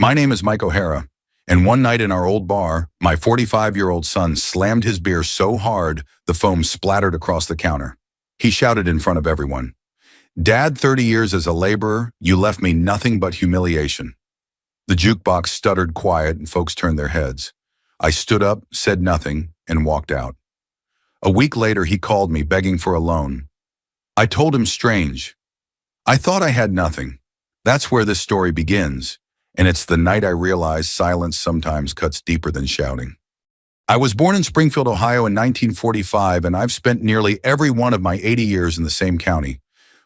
My name is Mike O'Hara, and one night in our old bar, my 45-year-old son slammed his beer so hard the foam splattered across the counter. He shouted in front of everyone, "Dad, 30 years as a laborer, you left me nothing but humiliation." The jukebox stuttered quiet and folks turned their heads. I stood up, said nothing, and walked out. A week later, he called me begging for a loan. I told him strange. I thought I had nothing. That's where this story begins. And it's the night I realized silence sometimes cuts deeper than shouting. I was born in Springfield, Ohio in 1945, and I've spent nearly every one of my 80 years in the same county.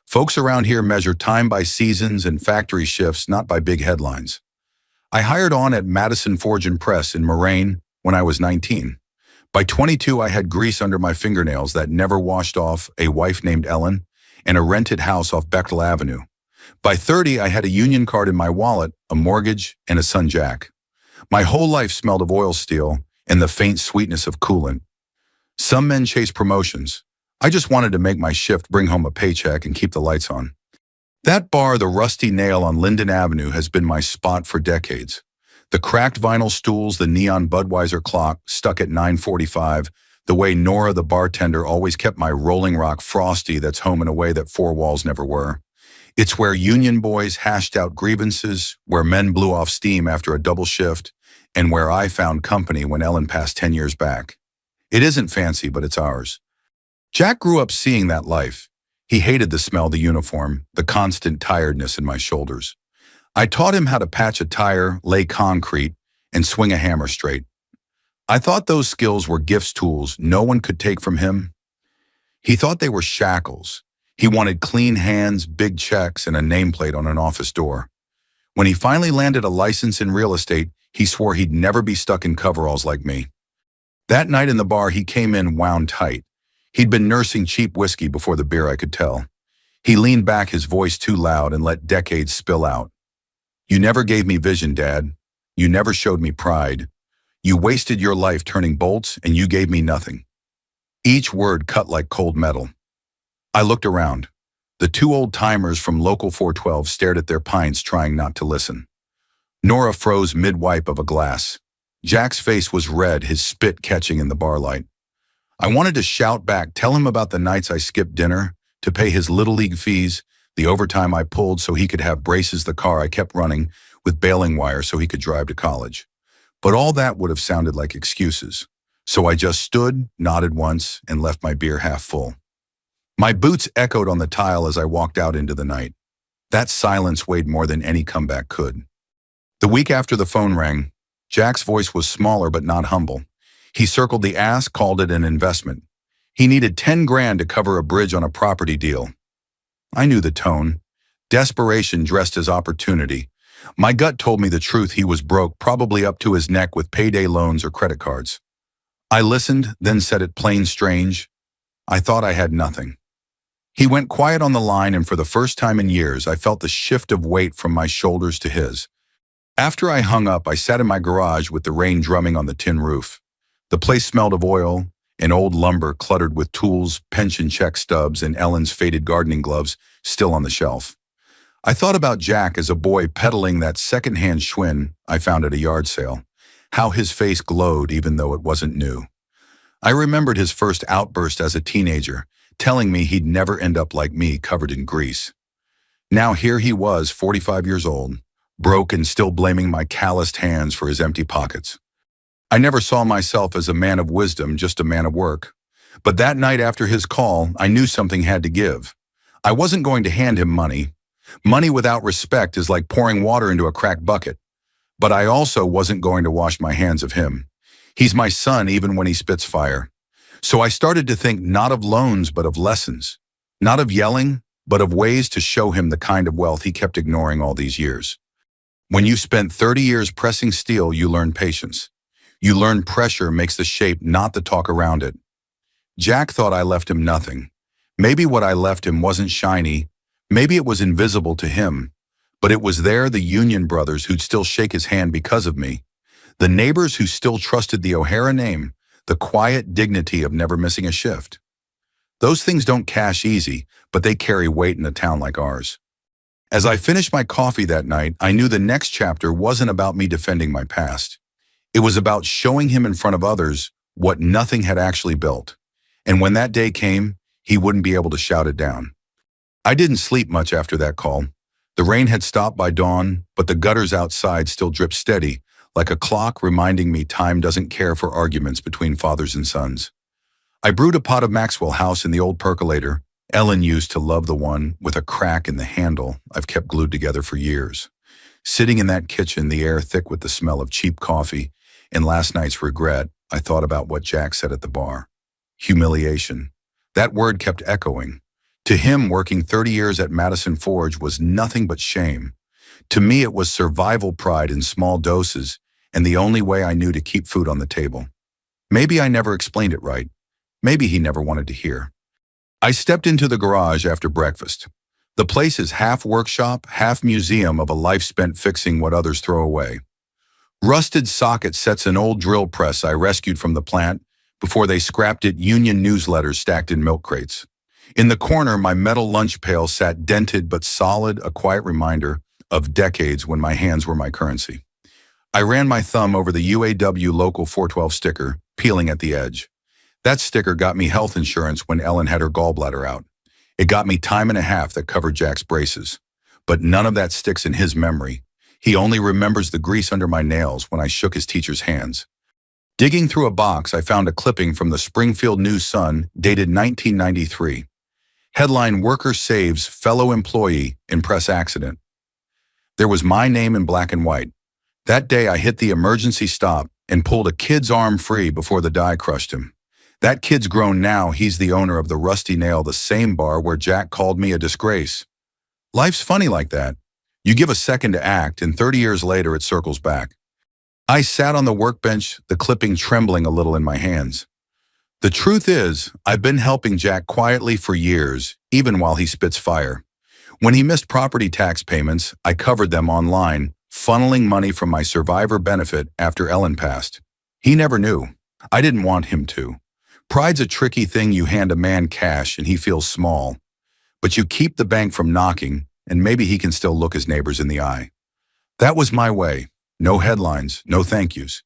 Folks around here measure time by seasons and factory shifts, not by big headlines. I hired on at Madison Forge and Press in Moraine when I was 19. By 22, I had grease under my fingernails that never washed off, a wife named Ellen, and a rented house off Bechtel Avenue. By 30, I had a union card in my wallet, a mortgage, and a son Jack. My whole life smelled of oil steel and the faint sweetness of coolant. Some men chase promotions. I just wanted to make my shift, bring home a paycheck, and keep the lights on. That bar, the Rusty Nail on Linden Avenue, has been my spot for decades. The cracked vinyl stools, the neon Budweiser clock stuck at 9:45, the way Nora, the bartender, always kept my Rolling Rock Frosty that's home in a way that four walls never were. It's where union boys hashed out grievances, where men blew off steam after a double shift, and where I found company when Ellen passed 10 years back. It isn't fancy, but it's ours. Jack grew up seeing that life. He hated the smell of the uniform, the constant tiredness in my shoulders. I taught him how to patch a tire, lay concrete, and swing a hammer straight. I thought those skills were gifts tools no one could take from him. He thought they were shackles. He wanted clean hands, big checks, and a nameplate on an office door. When he finally landed a license in real estate, he swore he'd never be stuck in coveralls like me. That night in the bar, he came in wound tight. He'd been nursing cheap whiskey before the beer, I could tell. He leaned back, his voice too loud, and let decades spill out. "You never gave me vision, Dad. You never showed me pride. You wasted your life turning bolts, and you gave me nothing." Each word cut like cold metal. I looked around. The two old-timers from Local 412 stared at their pints, trying not to listen. Nora froze mid-wipe of a glass. Jack's face was red, his spit catching in the bar light. I wanted to shout back, tell him about the nights I skipped dinner, to pay his Little League fees, the overtime I pulled so he could have braces, the car I kept running with baling wire so he could drive to college. But all that would have sounded like excuses. So I just stood, nodded once, and left my beer half full. My boots echoed on the tile as I walked out into the night. That silence weighed more than any comeback could. The week after the phone rang, Jack's voice was smaller but not humble. He circled the ask, called it an investment. He needed 10 grand to cover a bridge on a property deal. I knew the tone. Desperation dressed as opportunity. My gut told me the truth. He was broke, probably up to his neck with payday loans or credit cards. I listened, then said it plain strange. I thought I had nothing. He went quiet on the line, and for the first time in years, I felt the shift of weight from my shoulders to his. After I hung up, I sat in my garage with the rain drumming on the tin roof. The place smelled of oil and old lumber cluttered with tools, pension check stubs, and Ellen's faded gardening gloves still on the shelf. I thought about Jack as a boy peddling that secondhand Schwinn I found at a yard sale, how his face glowed even though it wasn't new. I remembered his first outburst as a teenager, telling me he'd never end up like me, covered in grease. Now here he was, 45 years old, broke and still blaming my calloused hands for his empty pockets. I never saw myself as a man of wisdom, just a man of work. But that night after his call, I knew something had to give. I wasn't going to hand him money. Money without respect is like pouring water into a cracked bucket. But I also wasn't going to wash my hands of him. He's my son even when he spits fire. So I started to think not of loans, but of lessons. Not of yelling, but of ways to show him the kind of wealth he kept ignoring all these years. When you spent 30 years pressing steel, you learn patience. You learn pressure makes the shape, not the talk around it. Jack thought I left him nothing. Maybe what I left him wasn't shiny. Maybe it was invisible to him. But it was there, the union brothers who'd still shake his hand because of me. The neighbors who still trusted the O'Hara name, the quiet dignity of never missing a shift. Those things don't cash easy, but they carry weight in a town like ours. As I finished my coffee that night, I knew the next chapter wasn't about me defending my past. It was about showing him in front of others what nothing had actually built. And when that day came, he wouldn't be able to shout it down. I didn't sleep much after that call. The rain had stopped by dawn, but the gutters outside still dripped steady, like a clock reminding me time doesn't care for arguments between fathers and sons. I brewed a pot of Maxwell House in the old percolator. Ellen used to love the one with a crack in the handle I've kept glued together for years. Sitting in that kitchen, the air thick with the smell of cheap coffee, and last night's regret, I thought about what Jack said at the bar. Humiliation. That word kept echoing. To him, working 30 years at Madison Forge was nothing but shame. To me, it was survival pride in small doses, and the only way I knew to keep food on the table. Maybe I never explained it right. Maybe he never wanted to hear. I stepped into the garage after breakfast. The place is half workshop, half museum of a life spent fixing what others throw away. Rusted socket sets an old drill press I rescued from the plant before they scrapped it union newsletters stacked in milk crates. In the corner, my metal lunch pail sat dented but solid, a quiet reminder of decades when my hands were my currency. I ran my thumb over the UAW Local 412 sticker, peeling at the edge. That sticker got me health insurance when Ellen had her gallbladder out. It got me time and a half that covered Jack's braces. But none of that sticks in his memory. He only remembers the grease under my nails when I shook his teacher's hands. Digging through a box, I found a clipping from the Springfield News-Sun dated 1993. Headline: Worker Saves Fellow Employee in Press Accident. There was my name in black and white. That day I hit the emergency stop and pulled a kid's arm free before the die crushed him. That kid's grown now. He's the owner of the Rusty Nail, the same bar where Jack called me a disgrace. Life's funny like that. You give a second to act, and 30 years later it circles back. I sat on the workbench, the clipping trembling a little in my hands. The truth is, I've been helping Jack quietly for years, even while he spits fire. When he missed property tax payments, I covered them online, funneling money from my survivor benefit after Ellen passed. He never knew. I didn't want him to. Pride's a tricky thing. You hand a man cash and he feels small. But you keep the bank from knocking, and maybe he can still look his neighbors in the eye. That was my way. No headlines, no thank yous.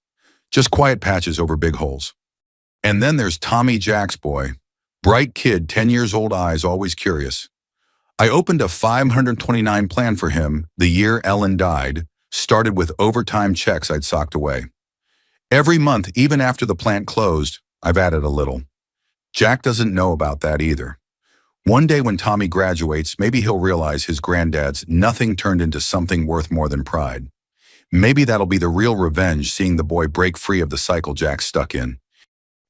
Just quiet patches over big holes. And then there's Tommy, Jack's boy. Bright kid, 10 years old, eyes always curious. I opened a 529 plan for him the year Ellen died, started with overtime checks I'd socked away. Every month, even after the plant closed, I've added a little. Jack doesn't know about that either. One day when Tommy graduates, maybe he'll realize his granddad's nothing turned into something worth more than pride. Maybe that'll be the real revenge, seeing the boy break free of the cycle Jack's stuck in.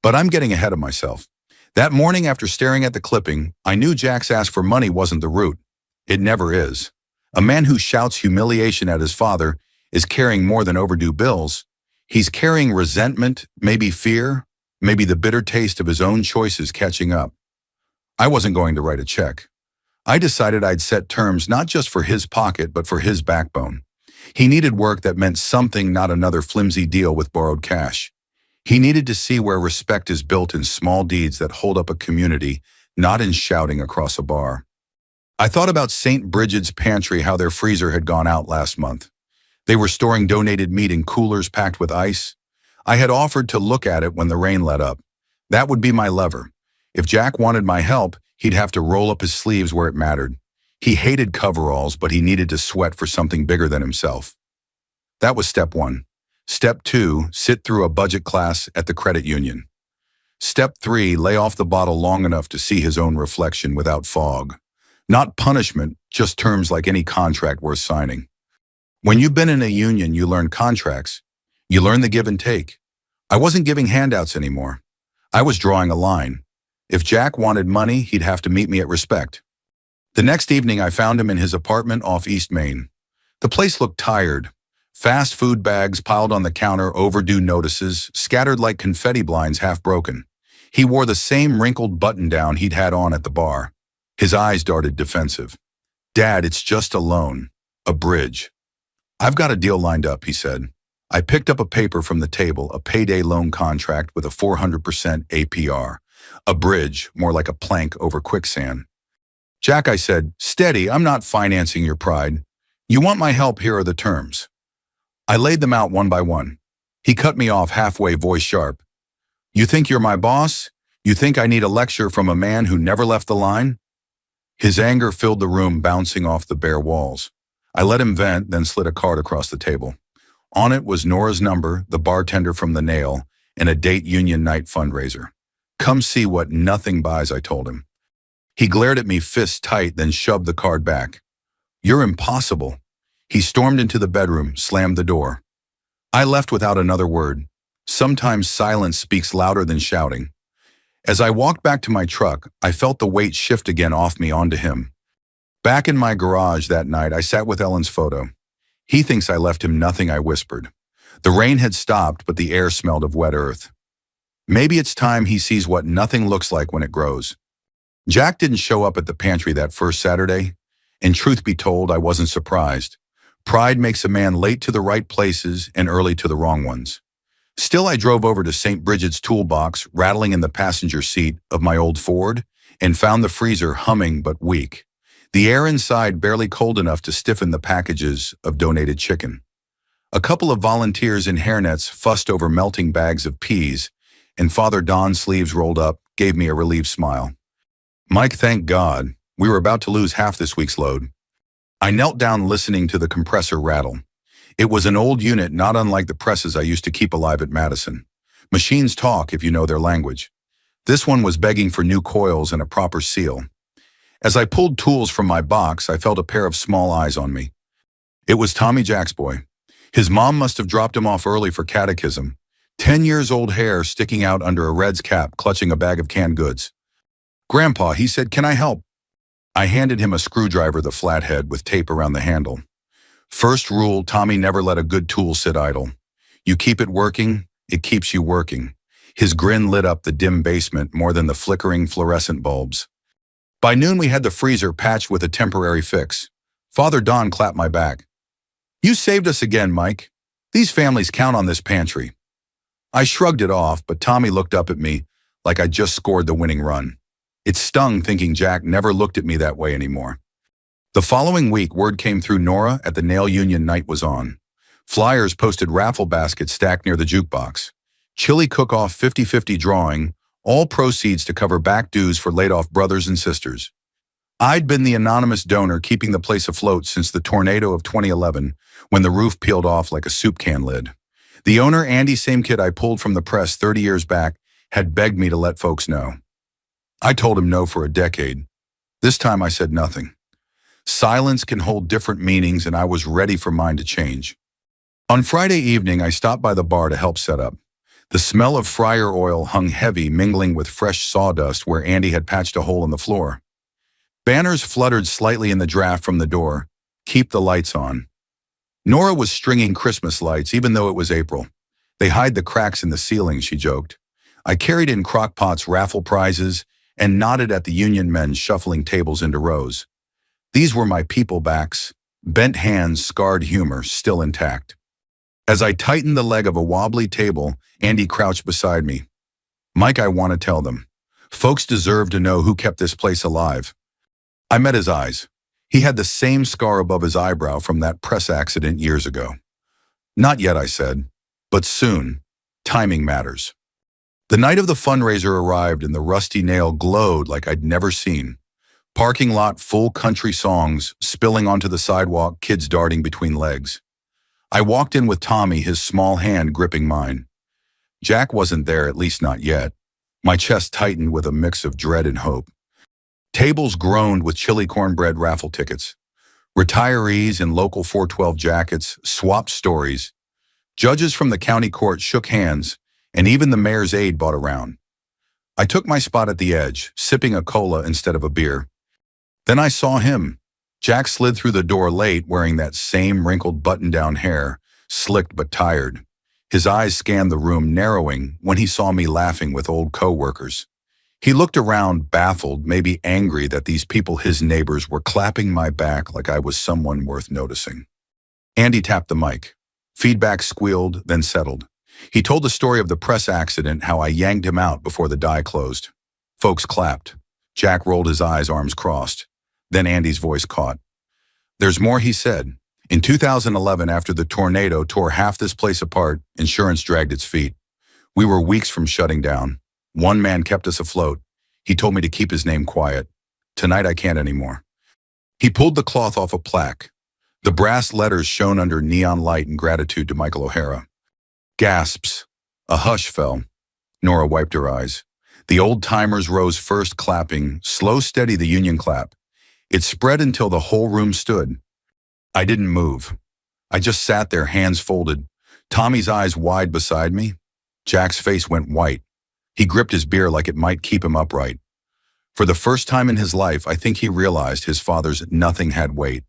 But I'm getting ahead of myself. That morning after staring at the clipping, I knew Jack's ask for money wasn't the root. It never is. A man who shouts humiliation at his father is carrying more than overdue bills. He's carrying resentment, maybe fear, maybe the bitter taste of his own choices catching up. I wasn't going to write a check. I decided I'd set terms not just for his pocket, but for his backbone. He needed work that meant something, not another flimsy deal with borrowed cash. He needed to see where respect is built in small deeds that hold up a community, not in shouting across a bar. I thought about St. Bridget's Pantry, how their freezer had gone out last month. They were storing donated meat in coolers packed with ice. I had offered to look at it when the rain let up. That would be my lever. If Jack wanted my help, he'd have to roll up his sleeves where it mattered. He hated coveralls, but he needed to sweat for something bigger than himself. That was step one. Step two, sit through a budget class at the credit union. Step three, lay off the bottle long enough to see his own reflection without fog. Not punishment, just terms like any contract worth signing. When you've been in a union, you learn contracts. You learn the give and take. I wasn't giving handouts anymore. I was drawing a line. If Jack wanted money, he'd have to meet me at respect. The next evening, I found him in his apartment off East Main. The place looked tired. Fast food bags piled on the counter, overdue notices, scattered like confetti blinds half broken. He wore the same wrinkled button-down he'd had on at the bar. His eyes darted defensive. "Dad, it's just a loan. A bridge." "I've got a deal lined up," he said. I picked up a paper from the table, a payday loan contract with a 400% APR. A bridge, more like a plank over quicksand. Jack, I said, steady, I'm not financing your pride. You want my help, here are the terms. I laid them out one by one. He cut me off halfway, voice sharp. You think you're my boss? You think I need a lecture from a man who never left the line? His anger filled the room, bouncing off the bare walls. I let him vent, then slid a card across the table. On it was Nora's number, the bartender from the Nail, and a date union night fundraiser. Come see what nothing buys, I told him. He glared at me, fists tight, then shoved the card back. You're impossible. He stormed into the bedroom, slammed the door. I left without another word. Sometimes silence speaks louder than shouting. As I walked back to my truck, I felt the weight shift again off me onto him. Back in my garage that night, I sat with Ellen's photo. He thinks I left him nothing, I whispered. The rain had stopped, but the air smelled of wet earth. Maybe it's time he sees what nothing looks like when it grows. Jack didn't show up at the pantry that first Saturday, and truth be told, I wasn't surprised. Pride makes a man late to the right places and early to the wrong ones. Still, I drove over to St. Bridget's toolbox, rattling in the passenger seat of my old Ford, and found the freezer humming but weak. The air inside barely cold enough to stiffen the packages of donated chicken. A couple of volunteers in hairnets fussed over melting bags of peas, and Father Don's sleeves rolled up gave me a relieved smile. Mike, thank God, we were about to lose half this week's load. I knelt down listening to the compressor rattle. It was an old unit not unlike the presses I used to keep alive at Madison. Machines talk if you know their language. This one was begging for new coils and a proper seal. As I pulled tools from my box, I felt a pair of small eyes on me. It was Tommy, Jack's boy. His mom must have dropped him off early for catechism. 10 years old, hair sticking out under a Red's cap, clutching a bag of canned goods. Grandpa, he said, can I help? I handed him a screwdriver, the flathead, with tape around the handle. First rule, Tommy never let a good tool sit idle. You keep it working, it keeps you working. His grin lit up the dim basement more than the flickering fluorescent bulbs. By noon, we had the freezer patched with a temporary fix. Father Don clapped my back. You saved us again, Mike. These families count on this pantry. I shrugged it off, but Tommy looked up at me like I'd just scored the winning run. It stung thinking Jack never looked at me that way anymore. The following week, word came through Nora at the Nail Union night was on. Flyers posted raffle baskets stacked near the jukebox. Chili cook-off 50-50 drawing, all proceeds to cover back dues for laid-off brothers and sisters. I'd been the anonymous donor keeping the place afloat since the tornado of 2011, when the roof peeled off like a soup can lid. The owner, Andy, same kid I pulled from the press 30 years back, had begged me to let folks know. I told him no for a decade. This time I said nothing. Silence can hold different meanings, and I was ready for mine to change. On Friday evening, I stopped by the bar to help set up. The smell of fryer oil hung heavy, mingling with fresh sawdust where Andy had patched a hole in the floor. Banners fluttered slightly in the draft from the door. Keep the lights on. Nora was stringing Christmas lights, even though it was April. They hide the cracks in the ceiling, she joked. I carried in crock-pots, raffle prizes, and nodded at the union men shuffling tables into rows. These were my people backs, bent hands, scarred humor, still intact. As I tightened the leg of a wobbly table, Andy crouched beside me. Mike, I want to tell them. Folks deserve to know who kept this place alive. I met his eyes. He had the same scar above his eyebrow from that press accident years ago. Not yet, I said, but soon. Timing matters. The night of the fundraiser arrived and the Rusty Nail glowed like I'd never seen. Parking lot full, country songs spilling onto the sidewalk, kids darting between legs. I walked in with Tommy, his small hand gripping mine. Jack wasn't there, at least not yet. My chest tightened with a mix of dread and hope. Tables groaned with chili cornbread raffle tickets. Retirees in local 412 jackets swapped stories. Judges from the county court shook hands, and even the mayor's aide bought around. I took my spot at the edge, sipping a cola instead of a beer. Then I saw him. Jack slid through the door late, wearing that same wrinkled button-down hair, slicked but tired. His eyes scanned the room, narrowing when he saw me laughing with old co-workers. He looked around, baffled, maybe angry that these people, his neighbors, were clapping my back like I was someone worth noticing. Andy tapped the mic. Feedback squealed, then settled. He told the story of the press accident, how I yanked him out before the die closed. Folks clapped. Jack rolled his eyes, arms crossed. Then Andy's voice caught. There's more, he said. In 2011, after the tornado tore half this place apart, insurance dragged its feet. We were weeks from shutting down. One man kept us afloat. He told me to keep his name quiet. Tonight I can't anymore. He pulled the cloth off a plaque. The brass letters shone under neon light in gratitude to Michael O'Hara. Gasps. A hush fell. Nora wiped her eyes. The old-timers rose first, clapping, slow, steady, the union clap. It spread until the whole room stood. I didn't move. I just sat there, hands folded. Tommy's eyes wide beside me. Jack's face went white. He gripped his beer like it might keep him upright. For the first time in his life, I think he realized his father's nothing had weight.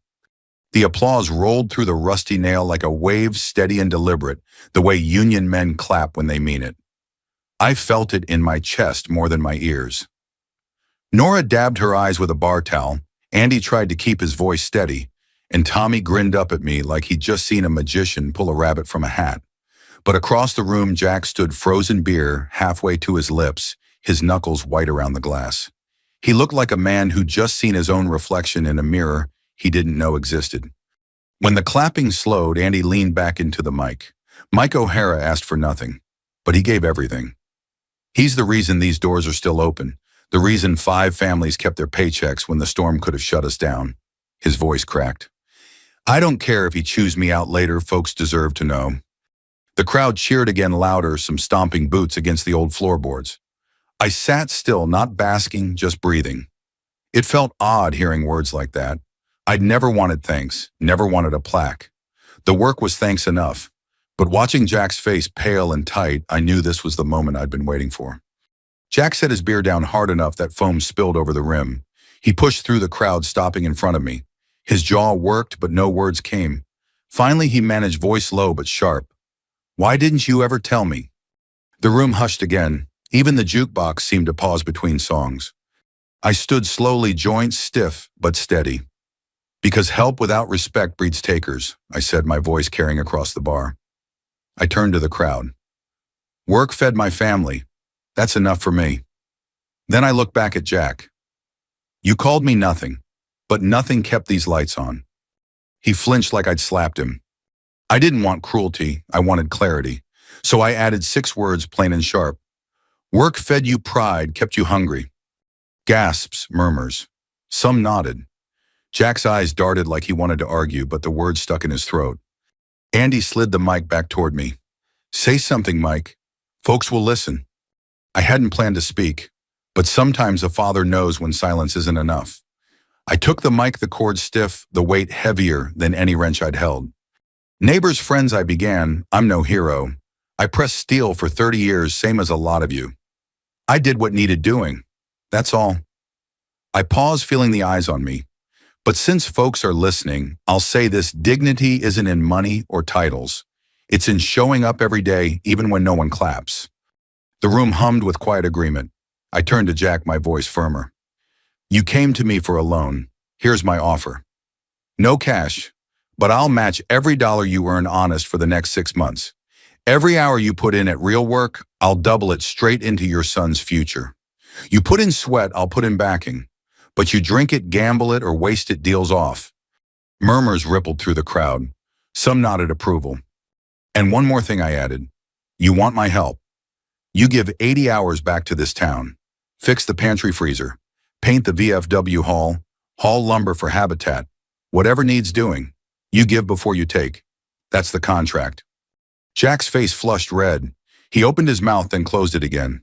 The applause rolled through the rusty nail like a wave, steady and deliberate, the way union men clap when they mean it. I felt it in my chest more than my ears. Nora dabbed her eyes with a bar towel. Andy tried to keep his voice steady, and Tommy grinned up at me like he'd just seen a magician pull a rabbit from a hat. But across the room, Jack stood, frozen beer halfway to his lips, his knuckles white around the glass. He looked like a man who'd just seen his own reflection in a mirror he didn't know existed. When the clapping slowed, Andy leaned back into the mic. Mike O'Hara asked for nothing, but he gave everything. He's the reason these doors are still open, the reason 5 families kept their paychecks when the storm could have shut us down. His voice cracked. I don't care if he chews me out later, folks deserve to know. The crowd cheered again, louder, some stomping boots against the old floorboards. I sat still, not basking, just breathing. It felt odd hearing words like that. I'd never wanted thanks, never wanted a plaque. The work was thanks enough. But watching Jack's face pale and tight, I knew this was the moment I'd been waiting for. Jack set his beer down hard enough that foam spilled over the rim. He pushed through the crowd, stopping in front of me. His jaw worked, but no words came. Finally, he managed, voice low but sharp. Why didn't you ever tell me? The room hushed again. Even the jukebox seemed to pause between songs. I stood slowly, joints stiff but steady. Because help without respect breeds takers, I said, my voice carrying across the bar. I turned to the crowd. Work fed my family. That's enough for me. Then I looked back at Jack. You called me nothing, but nothing kept these lights on. He flinched like I'd slapped him. I didn't want cruelty, I wanted clarity. So I added 6 words, plain and sharp. Work fed you pride, kept you hungry. Gasps, murmurs. Some nodded. Jack's eyes darted like he wanted to argue, but the words stuck in his throat. Andy slid the mic back toward me. Say something, Mike. Folks will listen. I hadn't planned to speak, but sometimes a father knows when silence isn't enough. I took the mic, the cord stiff, the weight heavier than any wrench I'd held. Neighbors, friends, I began. I'm no hero. I pressed steel for 30 years, same as a lot of you. I did what needed doing. That's all. I paused, feeling the eyes on me. But since folks are listening, I'll say this: dignity isn't in money or titles. It's in showing up every day, even when no one claps. The room hummed with quiet agreement. I turned to Jack, my voice firmer. You came to me for a loan. Here's my offer. No cash, but I'll match every dollar you earn honest for the next 6 months. Every hour you put in at real work, I'll double it straight into your son's future. You put in sweat, I'll put in backing. But you drink it, gamble it, or waste it, deals off. Murmurs rippled through the crowd. Some nodded approval. And one more thing I added. You want my help. You give 80 hours back to this town. Fix the pantry freezer. Paint the VFW hall. Haul lumber for habitat. Whatever needs doing. You give before you take. That's the contract. Jack's face flushed red. He opened his mouth, then closed it again.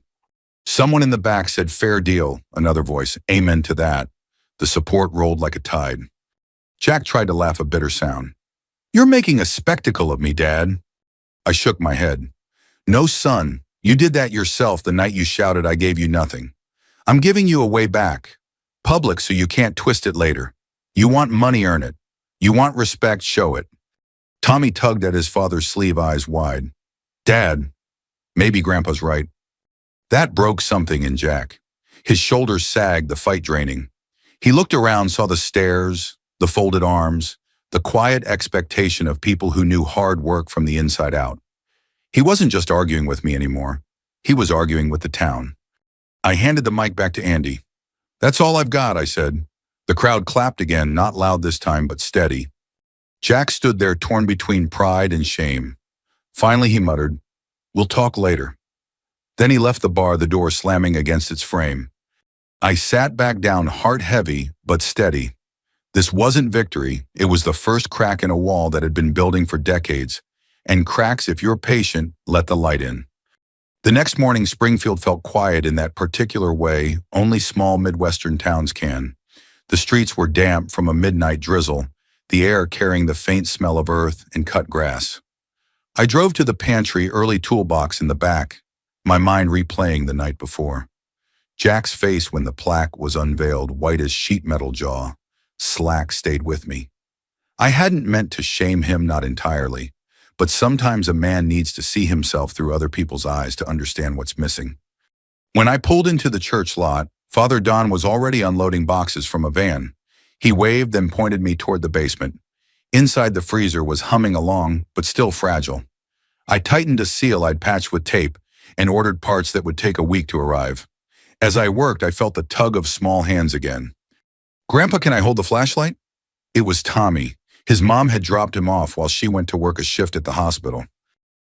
Someone in the back said, fair deal. Another voice, amen to that. The support rolled like a tide. Jack tried to laugh, a bitter sound. You're making a spectacle of me, Dad. I shook my head. No, son. You did that yourself the night you shouted I gave you nothing. I'm giving you a way back. Public, so you can't twist it later. You want money, earn it. You want respect, show it. Tommy tugged at his father's sleeve, eyes wide. Dad, maybe Grandpa's right. That broke something in Jack. His shoulders sagged, the fight draining. He looked around, saw the stares, the folded arms, the quiet expectation of people who knew hard work from the inside out. He wasn't just arguing with me anymore. He was arguing with the town. I handed the mic back to Andy. That's all I've got, I said. The crowd clapped again, not loud this time, but steady. Jack stood there torn between pride and shame. Finally he muttered, "We'll talk later." Then he left the bar, the door slamming against its frame. I sat back down, heart heavy but steady. This wasn't victory, it was the first crack in a wall that had been building for decades. And cracks, if you're patient, let the light in. The next morning, Springfield felt quiet in that particular way only small Midwestern towns can. The streets were damp from a midnight drizzle, the air carrying the faint smell of earth and cut grass. I drove to the pantry, early toolbox in the back, my mind replaying the night before. Jack's face when the plaque was unveiled, white as sheet metal jaw. Slack stayed with me. I hadn't meant to shame him, not entirely, but sometimes a man needs to see himself through other people's eyes to understand what's missing. When I pulled into the church lot, Father Don was already unloading boxes from a van. He waved and pointed me toward the basement. Inside, the freezer was humming along, but still fragile. I tightened a seal I'd patched with tape and ordered parts that would take a week to arrive. As I worked, I felt the tug of small hands again. "Grandpa, can I hold the flashlight?" It was Tommy. His mom had dropped him off while she went to work a shift at the hospital.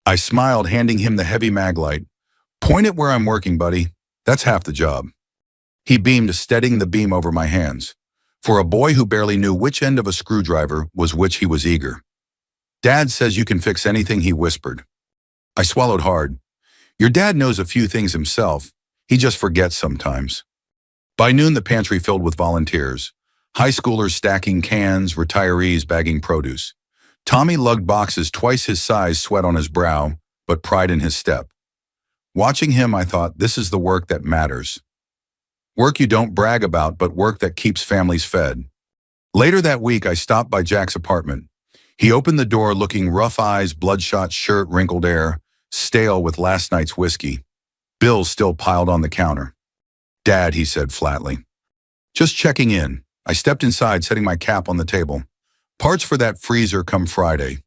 I smiled, handing him the heavy mag light. "Point it where I'm working, buddy. That's half the job." He beamed, steadying the beam over my hands. For a boy who barely knew which end of a screwdriver was which, he was eager. "Dad says you can fix anything," he whispered. I swallowed hard. "Your dad knows a few things himself. He just forgets sometimes." By noon, the pantry filled with volunteers. High schoolers stacking cans, retirees bagging produce. Tommy lugged boxes twice his size, sweat on his brow, but pride in his step. Watching him, I thought, this is the work that matters. Work you don't brag about, but work that keeps families fed. Later that week, I stopped by Jack's apartment. He opened the door, looking rough eyes, bloodshot shirt, wrinkled hair, stale with last night's whiskey. Bills still piled on the counter. "Dad," he said flatly. "Just checking in." I stepped inside, setting my cap on the table. "Parts for that freezer come Friday.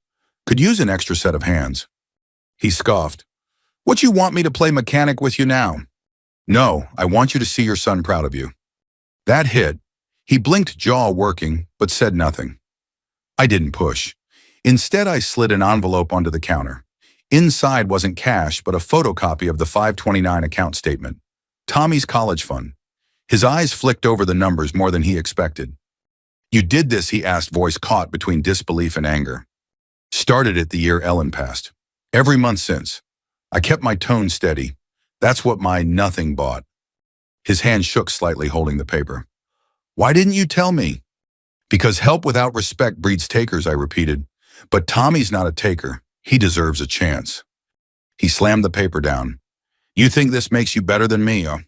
Could use an extra set of hands." He scoffed. "What, you want me to play mechanic with you now?" "No, I want you to see your son proud of you." That hit. He blinked, jaw working, but said nothing. I didn't push. Instead, I slid an envelope onto the counter. Inside wasn't cash, but a photocopy of the 529 account statement. Tommy's college fund. His eyes flicked over the numbers more than he expected. "You did this?" he asked, voice caught between disbelief and anger. "Started it the year Ellen passed. Every month since." I kept my tone steady. "That's what my nothing bought." His hand shook slightly, holding the paper. "Why didn't you tell me?" "Because help without respect breeds takers," I repeated. "But Tommy's not a taker. He deserves a chance." He slammed the paper down. "You think this makes you better than me, huh?"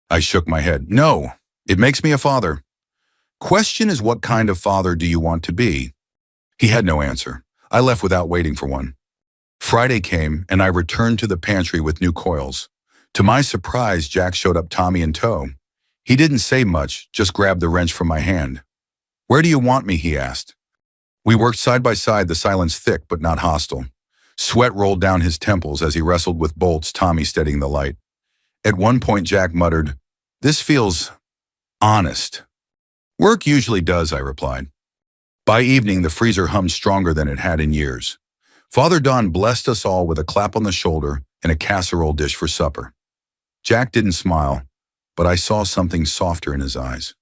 I shook my head. "No, it makes me a father." "Question is, what kind of father do you want to be?" He had no answer. I left without waiting for one. Friday came, and I returned to the pantry with new coils. To my surprise, Jack showed up, Tommy in tow. He didn't say much, just grabbed the wrench from my hand. "Where do you want me?" he asked. We worked side by side, the silence thick but not hostile. Sweat rolled down his temples as he wrestled with bolts, Tommy steadying the light. At one point, Jack muttered, "This feels honest." "Work usually does," I replied. By evening, the freezer hummed stronger than it had in years. Father Don blessed us all with a clap on the shoulder and a casserole dish for supper. Jack didn't smile, but I saw something softer in his eyes.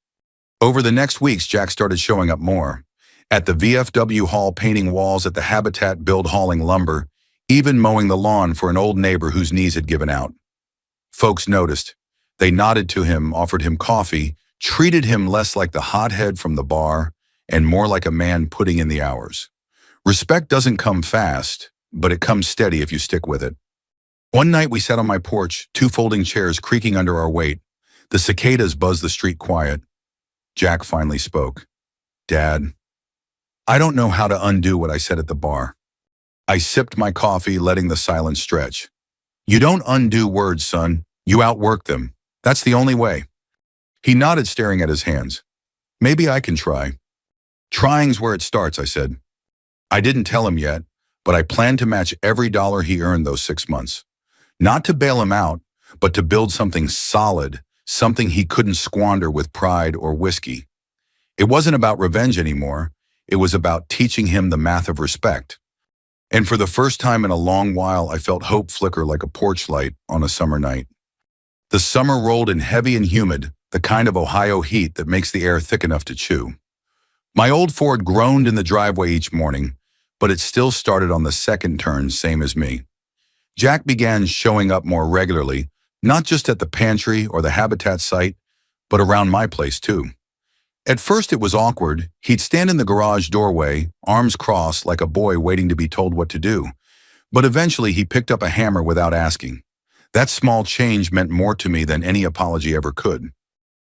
Over the next weeks, Jack started showing up more. At the VFW hall, painting walls, at the Habitat build, hauling lumber, even mowing the lawn for an old neighbor whose knees had given out. Folks noticed. They nodded to him, offered him coffee, treated him less like the hothead from the bar and more like a man putting in the hours. Respect doesn't come fast, but it comes steady if you stick with it. One night we sat on my porch, two folding chairs creaking under our weight. The cicadas buzzed the street quiet. Jack finally spoke. "Dad, I don't know how to undo what I said at the bar." I sipped my coffee, letting the silence stretch. "You don't undo words, son. You outwork them. That's the only way." He nodded, staring at his hands. "Maybe I can try." "Trying's where it starts," I said. I didn't tell him yet, but I planned to match every dollar he earned those 6 months. Not to bail him out, but to build something solid, something he couldn't squander with pride or whiskey. It wasn't about revenge anymore. It was about teaching him the math of respect. And for the first time in a long while, I felt hope flicker like a porch light on a summer night. The summer rolled in heavy and humid, the kind of Ohio heat that makes the air thick enough to chew. My old Ford groaned in the driveway each morning, but it still started on the second turn, same as me. Jack began showing up more regularly, not just at the pantry or the habitat site, but around my place too. At first it was awkward. He'd stand in the garage doorway, arms crossed like a boy waiting to be told what to do. But eventually he picked up a hammer without asking. That small change meant more to me than any apology ever could.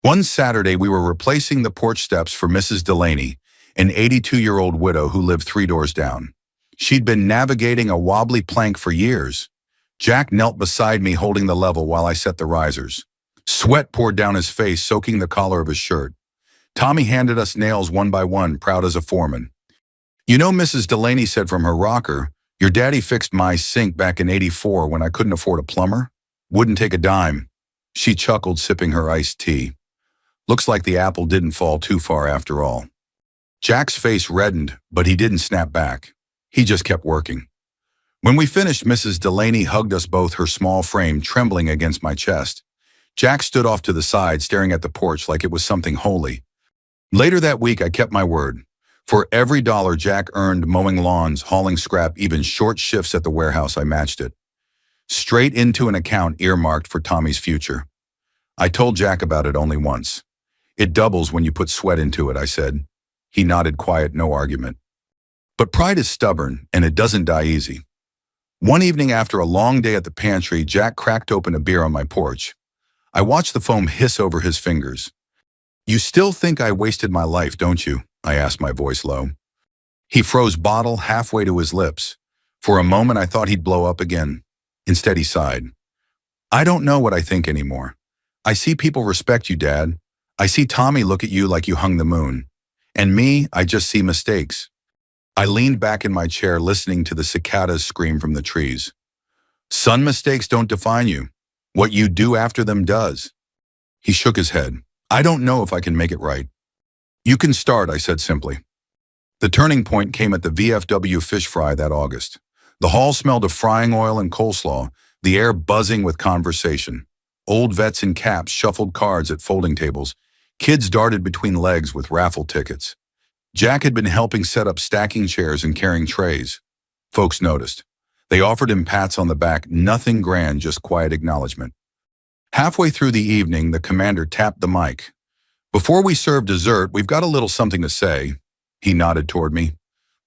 One Saturday we were replacing the porch steps for Mrs. Delaney, an 82-year-old widow who lived 3 doors down. She'd been navigating a wobbly plank for years. Jack knelt beside me holding the level while I set the risers. Sweat poured down his face, soaking the collar of his shirt. Tommy handed us nails one by one, proud as a foreman. "You know," Mrs. Delaney said from her rocker, "your daddy fixed my sink back in '84 when I couldn't afford a plumber. Wouldn't take a dime." She chuckled, sipping her iced tea. Looks like the apple didn't fall too far after all. Jack's face reddened, but he didn't snap back. He just kept working. When we finished, Mrs. Delaney hugged us both, her small frame trembling against my chest. Jack stood off to the side, staring at the porch like it was something holy. Later that week, I kept my word. For every dollar Jack earned mowing lawns, hauling scrap, even short shifts at the warehouse, I matched it. Straight into an account earmarked for Tommy's future. I told Jack about it only once. "It doubles when you put sweat into it," I said. He nodded, quiet, no argument. But pride is stubborn, and it doesn't die easy. One evening after a long day at the pantry, Jack cracked open a beer on my porch. I watched the foam hiss over his fingers. "You still think I wasted my life, don't you?" I asked, my voice low. He froze bottle halfway to his lips. For a moment, I thought he'd blow up again. Instead, he sighed. "I don't know what I think anymore. I see people respect you, Dad. I see Tommy look at you like you hung the moon. And me, I just see mistakes." I leaned back in my chair, listening to the cicadas scream from the trees. "Son, mistakes don't define you. What you do after them does." He shook his head. "I don't know if I can make it right." "You can start," I said simply. The turning point came at the VFW fish fry that August. The hall smelled of frying oil and coleslaw, the air buzzing with conversation. Old vets in caps shuffled cards at folding tables. Kids darted between legs with raffle tickets. Jack had been helping set up stacking chairs and carrying trays. Folks noticed. They offered him pats on the back, nothing grand, just quiet acknowledgement. Halfway through the evening, the commander tapped the mic. "Before we serve dessert, we've got a little something to say." He nodded toward me.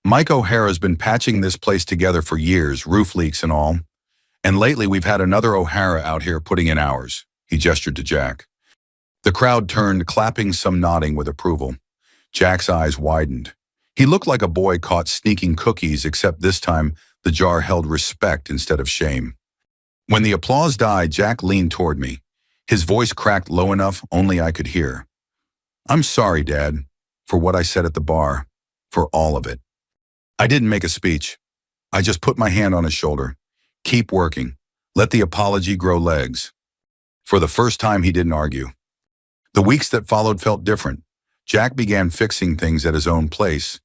"Mike O'Hara's been patching this place together for years, roof leaks and all. And lately we've had another O'Hara out here putting in hours." He gestured to Jack. The crowd turned, clapping, some nodding with approval. Jack's eyes widened. He looked like a boy caught sneaking cookies, except this time the jar held respect instead of shame. When the applause died, Jack leaned toward me. His voice cracked low enough only I could hear. "I'm sorry, Dad, for what I said at the bar, for all of it." I didn't make a speech. I just put my hand on his shoulder. "Keep working. Let the apology grow legs." For the first time, he didn't argue. The weeks that followed felt different. Jack began fixing things at his own place,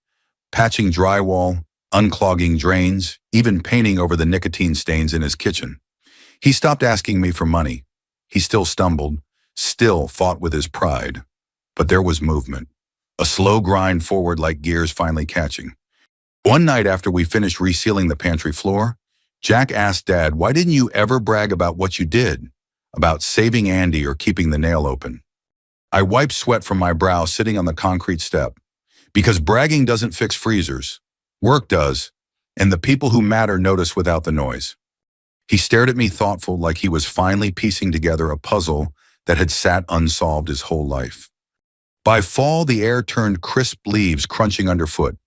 patching drywall, unclogging drains, even painting over the nicotine stains in his kitchen. He stopped asking me for money. He still stumbled, still fought with his pride. But there was movement, a slow grind forward like gears finally catching. One night after we finished resealing the pantry floor, Jack asked Dad, "Why didn't you ever brag about what you did? About saving Andy or keeping the nail open?" I wiped sweat from my brow, sitting on the concrete step. "Because bragging doesn't fix freezers. Work does, and the people who matter notice without the noise." He stared at me thoughtful, like he was finally piecing together a puzzle that had sat unsolved his whole life. By fall, the air turned crisp, leaves crunching underfoot.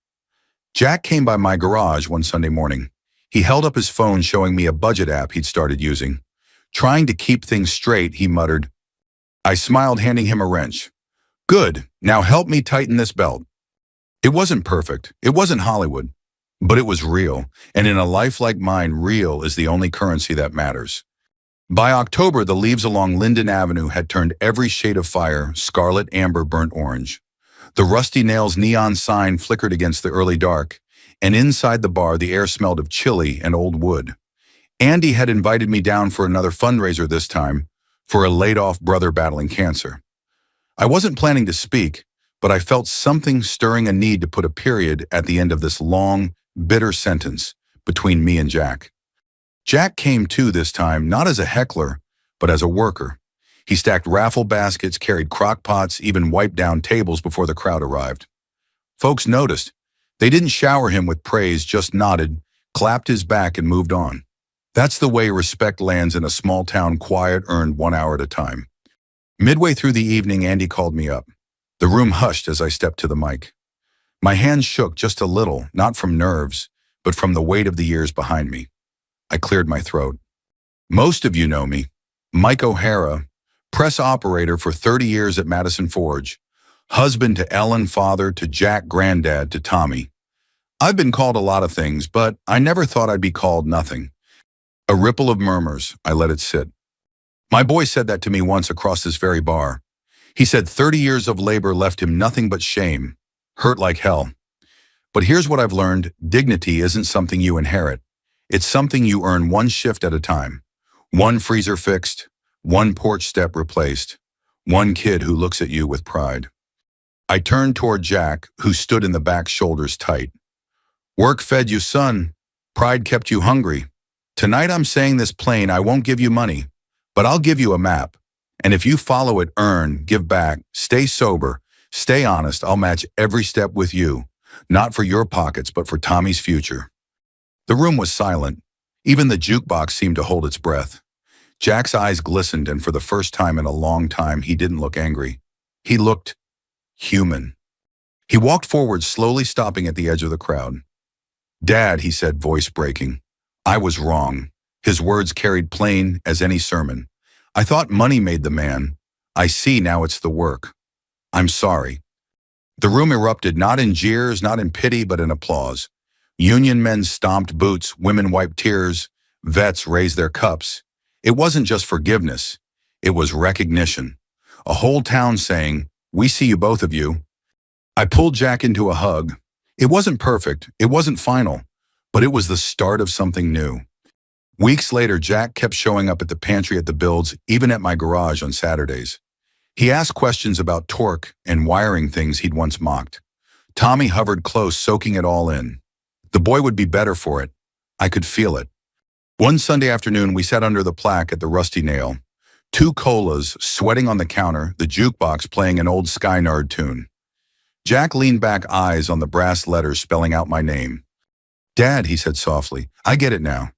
Jack came by my garage one Sunday morning. He held up his phone, showing me a budget app he'd started using. Trying to keep things straight, he muttered. I smiled, handing him a wrench. "Good, now help me tighten this belt." It wasn't perfect, it wasn't Hollywood, but it was real, and in a life like mine, real is the only currency that matters. By October, the leaves along Linden Avenue had turned every shade of fire, scarlet, amber, burnt orange. The Rusty Nails neon sign flickered against the early dark, and inside the bar the air smelled of chili and old wood. Andy had invited me down for another fundraiser this time, for a laid-off brother battling cancer. I wasn't planning to speak, but I felt something stirring a need to put a period at the end of this long, bitter sentence between me and Jack. Jack came too this time, not as a heckler, but as a worker. He stacked raffle baskets, carried crock pots, even wiped down tables before the crowd arrived. Folks noticed. They didn't shower him with praise, just nodded, clapped his back, and moved on. That's the way respect lands in a small town, quiet, earned 1 hour at a time. Midway through the evening, Andy called me up. The room hushed as I stepped to the mic. My hands shook just a little, not from nerves, but from the weight of the years behind me. I cleared my throat. Most of you know me. Mike O'Hara, press operator for 30 years at Madison Forge, husband to Ellen, father to Jack, granddad to Tommy. I've been called a lot of things, but I never thought I'd be called nothing. A ripple of murmurs, I let it sit. My boy said that to me once across this very bar. He said 30 years of labor left him nothing but shame, hurt like hell. But here's what I've learned: dignity isn't something you inherit. It's something you earn one shift at a time. One freezer fixed, one porch step replaced, one kid who looks at you with pride. I turned toward Jack, who stood in the back, shoulders tight. Work fed you, son. Pride kept you hungry. Tonight I'm saying this plain: I won't give you money, but I'll give you a map. And if you follow it, earn, give back, stay sober, stay honest, I'll match every step with you. Not for your pockets, but for Tommy's future. The room was silent. Even the jukebox seemed to hold its breath. Jack's eyes glistened, and for the first time in a long time, he didn't look angry. He looked human. He walked forward, slowly stopping at the edge of the crowd. Dad, he said, voice breaking. I was wrong. His words carried plain as any sermon. I thought money made the man. I see now it's the work. I'm sorry. The room erupted, not in jeers, not in pity, but in applause. Union men stomped boots, women wiped tears, vets raised their cups. It wasn't just forgiveness. It was recognition. A whole town saying, we see you, both of you. I pulled Jack into a hug. It wasn't perfect. It wasn't final. But it was the start of something new. Weeks later, Jack kept showing up at the pantry at the builds, even at my garage on Saturdays. He asked questions about torque and wiring things he'd once mocked. Tommy hovered close, soaking it all in. The boy would be better for it. I could feel it. One Sunday afternoon, we sat under the plaque at the Rusty Nail. 2 colas, sweating on the counter, the jukebox playing an old Sky Nerd tune. Jack leaned back, eyes on the brass letters spelling out my name. Dad, he said softly, I get it now.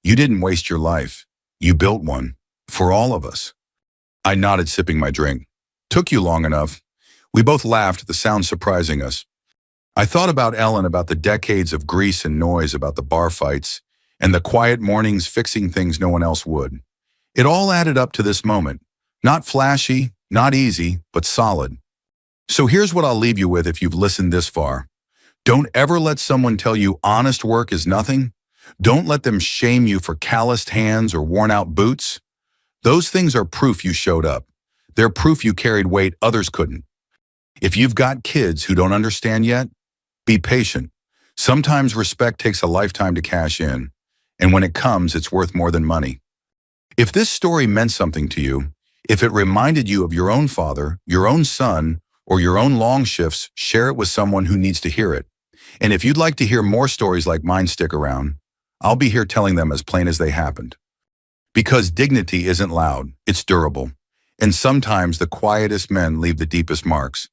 You didn't waste your life. You built one. For all of us. I nodded, sipping my drink. Took you long enough. We both laughed, the sound surprising us. I thought about Ellen, about the decades of grease and noise, about the bar fights, and the quiet mornings fixing things no one else would. It all added up to this moment. Not flashy, not easy, but solid. So here's what I'll leave you with if you've listened this far. Don't ever let someone tell you honest work is nothing. Don't let them shame you for calloused hands or worn-out boots. Those things are proof you showed up. They're proof you carried weight others couldn't. If you've got kids who don't understand yet, be patient. Sometimes respect takes a lifetime to cash in, and when it comes, it's worth more than money. If this story meant something to you, if it reminded you of your own father, your own son, or your own long shifts, share it with someone who needs to hear it. And if you'd like to hear more stories like mine, stick around. I'll be here telling them as plain as they happened. Because dignity isn't loud, it's durable. And sometimes the quietest men leave the deepest marks.